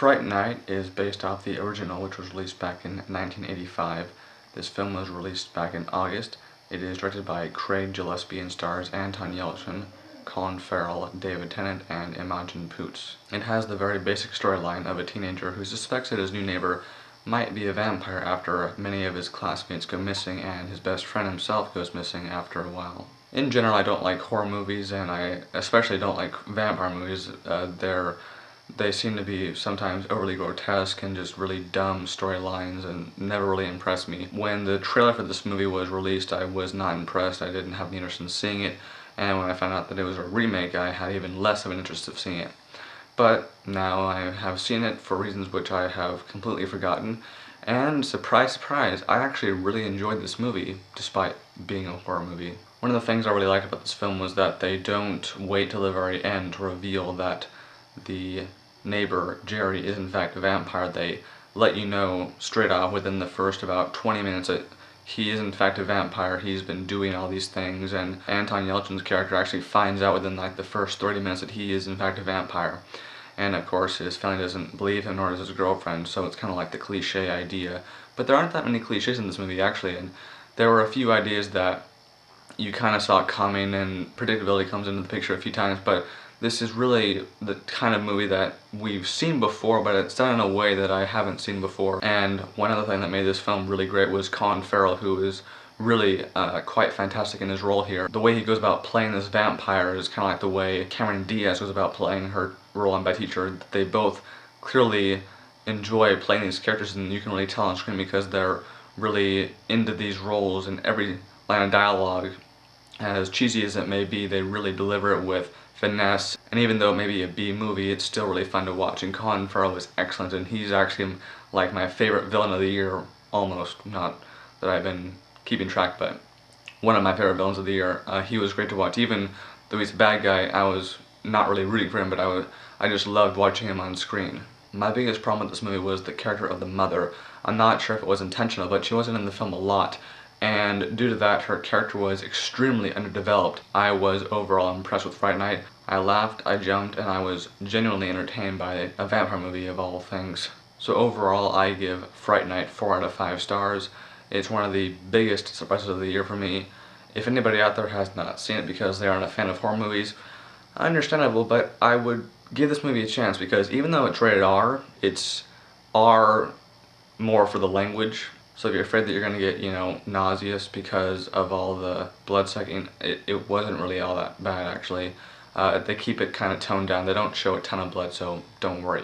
Fright Night is based off the original, which was released back in 1985. This film was released back in August. It is directed by Craig Gillespie and stars Anton Yelchin, Colin Farrell, David Tennant, and Imogen Poots. It has the very basic storyline of a teenager who suspects that his new neighbor might be a vampire after many of his classmates go missing and his best friend himself goes missing after a while. In general, I don't like horror movies, and I especially don't like vampire movies. They seem to be sometimes overly grotesque and just really dumb storylines and never really impress me. When the trailer for this movie was released, I was not impressed. I didn't have any interest in seeing it, and when I found out that it was a remake, I had even less of an interest of seeing it. But now I have seen it for reasons which I have completely forgotten, and surprise, surprise, I actually really enjoyed this movie, despite being a horror movie. One of the things I really liked about this film was that they don't wait till the very end to reveal that the neighbor, Jerry, is in fact a vampire. They let you know straight off within the first about 20 minutes that he is in fact a vampire. He's been doing all these things, and Anton Yelchin's character actually finds out within like the first 30 minutes that he is in fact a vampire. And of course his family doesn't believe him, nor does his girlfriend, so it's kind of like the cliche idea. But there aren't that many cliches in this movie actually, and there were a few ideas that you kind of saw coming, and predictability comes into the picture a few times, but this is really the kind of movie that we've seen before, but it's done in a way that I haven't seen before. And one other thing that made this film really great was Colin Farrell, who is really quite fantastic in his role here. The way he goes about playing this vampire is kind of like the way Cameron Diaz goes about playing her role on Bad Teacher. They both clearly enjoy playing these characters, and you can really tell on screen because they're really into these roles, and every line of dialogue, as cheesy as it may be, they really deliver it with finesse. And even though it may be a B movie, it's still really fun to watch, and Colin Farrell is excellent, and he's actually like my favorite villain of the year, almost. Not that I've been keeping track, but one of my favorite villains of the year. He was great to watch. Even though he's a bad guy, I was not really rooting for him, but I just loved watching him on screen. My biggest problem with this movie was the character of the mother. I'm not sure if it was intentional, but she wasn't in the film a lot, and due to that, her character was extremely underdeveloped. I was overall impressed with Fright Night. I laughed, I jumped, and I was genuinely entertained by a vampire movie of all things. So overall, I give Fright Night 4 out of 5 stars. It's one of the biggest surprises of the year for me. If anybody out there has not seen it because they aren't a fan of horror movies, understandable, but I would give this movie a chance, because even though it's rated R, it's R more for the language. So if you're afraid that you're going to get, nauseous because of all the blood sucking, it wasn't really all that bad actually. They keep it kind of toned down. They don't show a ton of blood, so don't worry.